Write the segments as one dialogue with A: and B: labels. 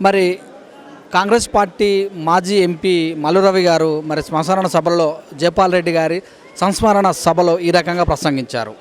A: మరి కాంగ్రెస్ పార్టీ మాజీ ఎంపీ మల్లు రవి గారు మరి శ్మశాన సభలో జైపాల్ రెడ్డి గారి సంస్మరణ సభలో ఈ రకంగా ప్రసంగించారు.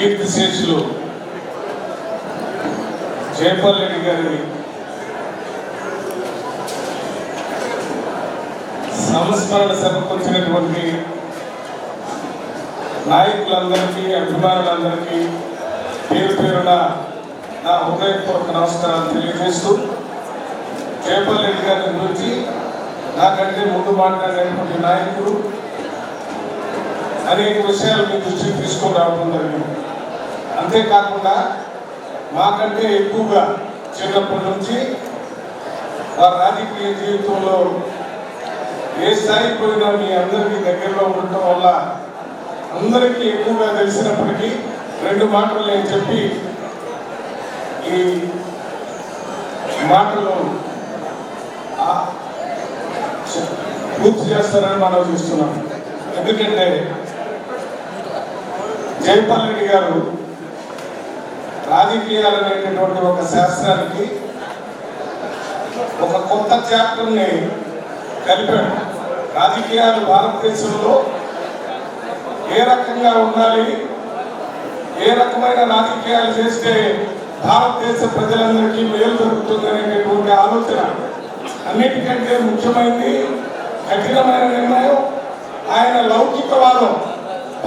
B: కీర్తిశేషులు జైపాల్ రెడ్డి గారి సంస్మరణ సభకు వచ్చినటువంటి నాయకులందరికీ, అభిమానులందరికీ పేరు పేరున నా హృదయపూర్వక నమస్కారాలు తెలియజేస్తూ, జైపాల్ రెడ్డి గారి గురించి నాకంటే ముందు మాట్లాడేటువంటి నాయకుడు అనేక విషయాలు మీ దృష్టికి తీసుకొని రావడం జరిగింది. అంతేకాకుండా మాకంటే ఎక్కువగా చిన్నప్పటి నుంచి వారి రాజకీయ జీవితంలో ఏ స్థాయికి పోయినా మీ అందరికీ దగ్గరలో ఉండటం వల్ల అందరికీ ఎక్కువగా తెలిసినప్పటికీ రెండు మాటలు నేను చెప్పి ఈ మాటలు పూర్తి చేస్తారని మనం చూస్తున్నాం. ఎందుకంటే జైపాల్ రెడ్డి గారు రాజకీయాలు అనేటటువంటి ఒక శాస్త్రానికి ఒక కొత్త చాప్టర్ని కలిపాడు. రాజకీయాలు భారతదేశంలో ఏ రకంగా ఉండాలి, ఏ రకమైన రాజకీయాలు చేస్తే భారతదేశ ప్రజలందరికీ మేలు జరుగుతుంది అనేటటువంటి ఆలోచన అన్నిటికంటే ముఖ్యమైనది, కఠినమైన నిర్ణయం ఆయన లౌకికవాదం.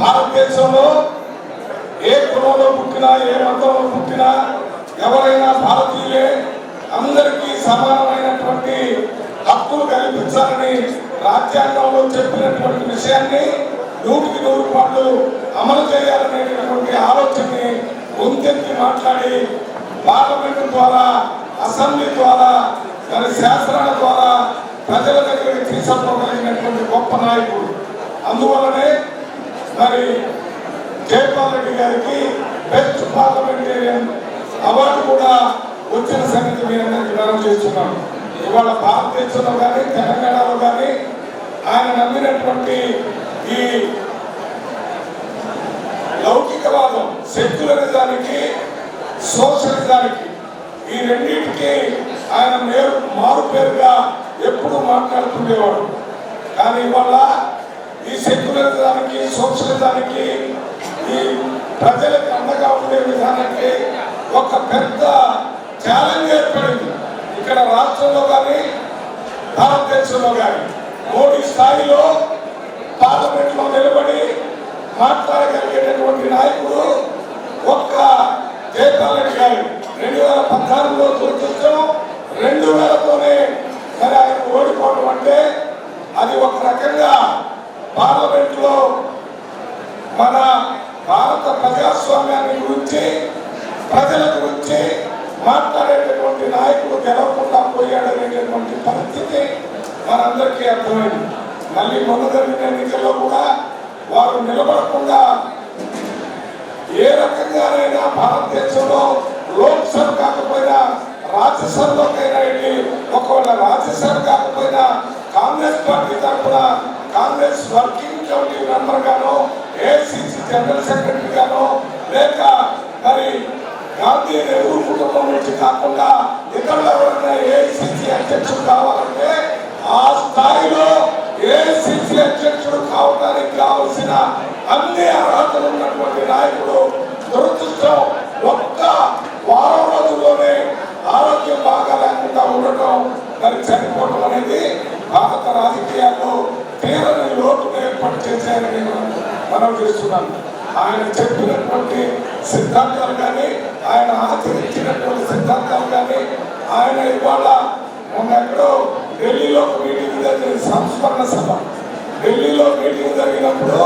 B: భారతదేశంలో ఏ కులంలో పుట్టినా, ఏ మతంలో పుట్టినా ఎవరైనా భారతీయులే, అందరికీ సమానమైనటువంటి హక్కులు కల్పించాలని రాజ్యాంగంలో చెప్పినటువంటి విషయాన్ని 100% అమలు చేయాలనేటటువంటి ఆలోచనని గొంతెత్తి మాట్లాడి పార్లమెంటు ద్వారా, అసెంబ్లీ ద్వారా, మరి శాసనాల ద్వారా ప్రజల దగ్గరికి తీసుకుపోగలిగినటువంటి గొప్ప నాయకుడు. అందువల్లనే మరి జైపాల్ రెడ్డి గారికి బెస్ట్ పార్లమెంటేరియన్ అవార్డు కూడా వచ్చిన సంగతి మీ అందరికీ మనం చేస్తున్నాం. ఇవాళ భారతదేశంలో కానీ, తెలంగాణలో కానీ ఆయన నమ్మినటువంటి ఈ లౌకికవాదం, సెక్యులరిజానికి, సోషలిజానికి, ఈ రెండింటికి ఆయన మారు పేరుగా ఎప్పుడూ మాట్లాడుతుండేవాడు. కానీ ఇవాళ ఈ సెక్యులరిజానికి, సోషలిజానికి, ఈ ప్రజలకు అండగా ఉండే విధానానికి ఒక పెద్ద ఛాలెంజ్ ఏర్పడింది. ఇక్కడ రాష్ట్రంలో కానీ, భారతదేశంలో కానీ మోడీ స్థాయిలో పార్లమెంట్లో నిలబడి మాట్లాడగలిగేటటువంటి నాయకుడు ఒక్క జైపాల్ రెడ్డి గారు. 2014లో దురదృష్టం, 2000తోనే మరి ఆయన ఓడిపోవడం అంటే అది ఒక రకంగా పార్లమెంట్లో మన భారత ప్రజాస్వామ్యాన్ని గురించి, ప్రజల గురించి మాట్లాడేటటువంటి నాయకుడు గెలవకుండా పోయాడనేటటువంటి అయిపోయినటువంటి పరిస్థితి మనందరికీ అర్థమైంది. మళ్ళీ మొన్న జరిగిన ఎన్నికల్లో కూడా వారు నిలబడకుండా ఏ రకంగానైనా భారతదేశంలో లోక్సభ కాకపోయినా రాజ్యసభలోకైనా వెళ్ళి, ఒకవేళ రాజ్యసభ కాకపోయినా కాంగ్రెస్ పార్టీ తరఫున కాంగ్రెస్ వర్కింగ్ కమిటీ మెంబర్ గానో, ఏఐసిసి జనరల్ సెక్రటరీ గానో, లేక మరి గాంధీ నెహ్రూ కుటుంబం నుంచి కాకుండా ఇతరులు ఎవరైనా ఏఐసిసి అధ్యక్షుడు కావాలంటే ఆ స్థాయిలో ఏఐసిసి అధ్యక్షుడు కావడానికి కావలసిన అన్ని అర్హతలు ఉన్నటువంటి నాయకుడు దురదృష్టం ఒక్క వారం రోజుల్లోనే ఆరోగ్యం బాగా లేకుండా ఉండటం, మరి చనిపోవడం అనేది భారత రాజకీయాల్లో తీరని లోటును ఏర్పాటు చేశారని మనం చేస్తున్నాను. ఆయన చెప్పినటువంటి సిద్ధాంతాలు కానీ, ఆయన ఆచరించినటువంటి సిద్ధాంతాలు కానీ, ఆయన ఇవాళ మొన్న ఎక్కడో ఢిల్లీలో మీటింగ్ జరిగిన సంస్మరణ సభ, ఢిల్లీలో మీటింగ్ జరిగినప్పుడు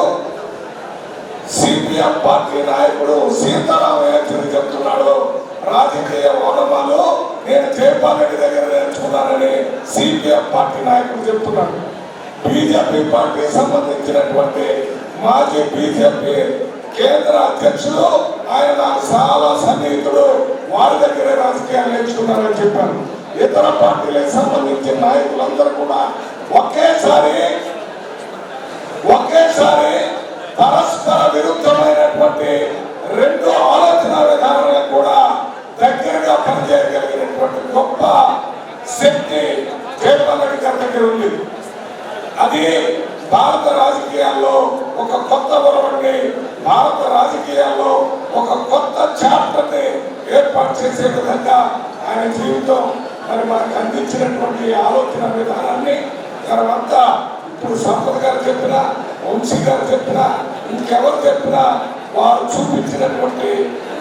B: సిపిఎం పార్టీ నాయకుడు సీతారాం యేచూరి చెప్తున్నాడు, రాజకీయ ఓనమాలు నేను జైపాల్ రెడ్డి దగ్గర నేర్చుకున్నానని సిపిఎం పార్టీ నాయకుడు చెప్తున్నాడు. బీజేపీ పార్టీకి సంబంధించినటువంటి మాజీ బీజేపీ కేంద్ర అధ్యక్షుడు ఆయన నాకు చాలా సన్నిహితుడు, వారి దగ్గరే రాజకీయాలు నేర్చుకున్నారని చెప్పారు. ఇతర పార్టీలకు సంబంధించిన నాయకులందరూ కూడా ఒకేసారి పరస్పర విరుద్ధమైనటువంటి రెండు ఆలోచన విధానాలకు కూడా దగ్గరగా పనిచేయగలిగినటువంటి గొప్ప శక్తి జైపాల్ రెడ్డి గారి దగ్గర ఉంది. అది భారత రాజకీయాల్లో ఒక కొత్త వరవడిని, భారత రాజకీయాల్లో ఒక కొత్త చాప్టర్ని ఏర్పాటు చేసే విధంగా ఆయన జీవితం మరి మనకు అందించినటువంటి ఆలోచన విధానాన్ని తర్వాత ఇప్పుడు సంపత్ గారు చెప్పినా, వంశీ గారు చెప్పినా, ఇంకెవరు చెప్పినా వారు చూపించినటువంటి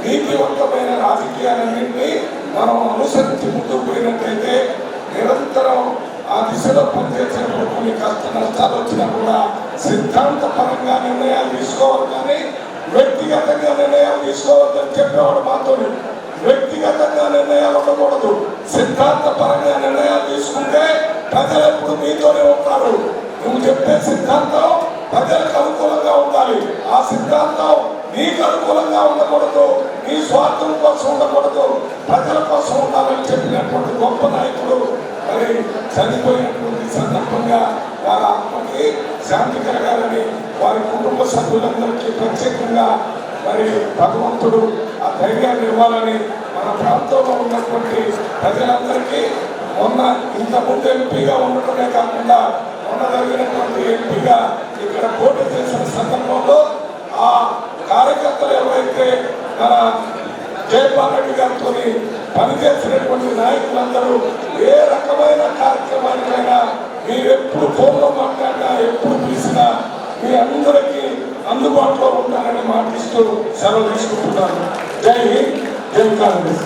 B: నీతివంతమైన రాజకీయాలన్నింటినీ మనం అనుసరించి ముందుకు పోయినట్లయితే నిరంతరం ఆ దిశలో పనిచేసేటువంటి కొన్ని కష్ట నష్టాలు వచ్చినా కూడా సిద్ధాంతపరంగా నిర్ణయాలు తీసుకోవాలి, కానీ వ్యక్తిగతంగా నిర్ణయాలు తీసుకోవద్దని చెప్పేవాడు మాతో. వ్యక్తిగతంగా నిర్ణయాలు ఉండకూడదు, సిద్ధాంతపరంగా నిర్ణయాలు తీసుకుంటే ప్రజలు ఎప్పుడు మీతోనే ఉంటారు. నువ్వు చెప్పే సిద్ధాంతం ప్రజలకు అనుకూలంగా ఉండాలి, ఆ సిద్ధాంతం నీకు అనుకూలంగా ఉండకూడదు, నీ స్వార్థం కోసం ఉండకూడదు, ప్రజల కోసం ఉండాలని చెప్పినటువంటి గొప్ప నాయకుడు మరి చనిపోయినటువంటి సందర్భంగా వారి ఆత్మకి శాంతి కలగాలని వారి కుటుంబ సభ్యులందరికీ ప్రత్యేకంగా మరి భగవంతుడు ఆ ధైర్యాన్ని ఇవ్వాలని మన ప్రాంతంలో ఉన్నటువంటి ప్రజలందరికీ మొన్న ఇంతకుముందు ఎంపీగా ఉండటమే కాకుండా మొన్న జరిగినటువంటి ఎంపీగా ఇక్కడ పోటీ చేసిన సందర్భంలో ఆ కార్యకర్తలు ఎవరైతే మన జైపాల్ రెడ్డి గారితో పనిచేసినటువంటి నాయకులందరూ ఏ రకమైన కార్యక్రమానికైనా మీరు ఎప్పుడు ఫోన్లో మాట్లాడినా, ఎప్పుడు పిలిచినా మీ అందరికీ అందుబాటులో ఉంటారని మాటిస్తూ సెలవు తీసుకుంటున్నాను. జై హింద్, జై కాంగ్రెస్.